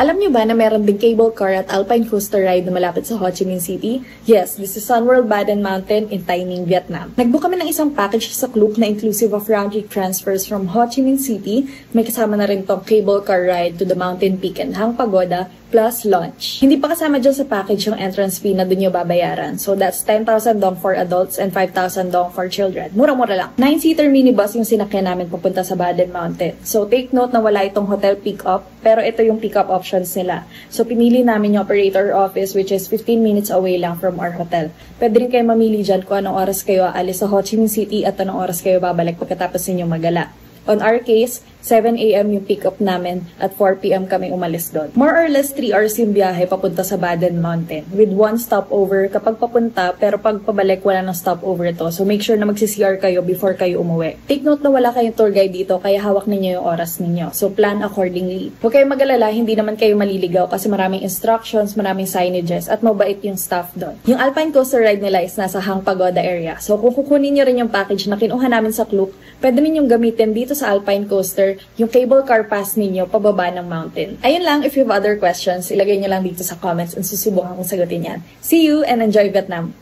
Alam niyo ba na meron ding cable car at alpine coaster ride na malapit sa Ho Chi Minh City? Yes, this is Sunworld Baden Mountain in Tai Ninh, Vietnam. Nagbook kami ng isang package sa Klook na inclusive of round-trip transfers from Ho Chi Minh City. May kasama na rin tong cable car ride to the mountain peak and Hang Pagoda plus lunch. Hindi pa kasama dyan sa package yung entrance fee na dun yung babayaran. So that's 10,000 dong for adults and 5,000 dong for children. Mura-mura lang. 9-seater minibus yung sinakyan namin papunta sa Baden Mountain. So take note na wala itong hotel pick-up, pero ito yung pick-up options nila. So pinili namin yung operator office which is 15 minutes away lang from our hotel. Pwede rin kayo mamili dyan kung anong oras kayo aalis sa Ho Chi Minh City at anong oras kayo babalik pagkatapos ninyong magala. On our case, 7 a.m. yung pick-up namin at 4 p.m. kami umalis doon. More or less 3 hours yung biyahe papunta sa Baden Mountain with one stopover kapag papunta pero pag pabalik wala nang stopover to. So make sure na magsi-CR kayo before kayo umuwi. Take note na wala kayong tour guide dito kaya hawak ninyo yung oras ninyo. So plan accordingly. Huwag kayong mag-alala, hindi naman kayo maliligaw kasi maraming instructions, maraming signages at mabait yung staff doon. Yung Alpine Coaster ride nila is nasa Hang Pagoda area. So kung kukunin nyo rin yung package na kinuha namin sa Klook, pwede ninyong gamitin dito sa Alpine Coaster yung cable car pass ninyo pababa ng mountain. Ayun lang, if you have other questions, ilagay nyo lang dito sa comments and susubukan kong sagutin yan. See you and enjoy Vietnam!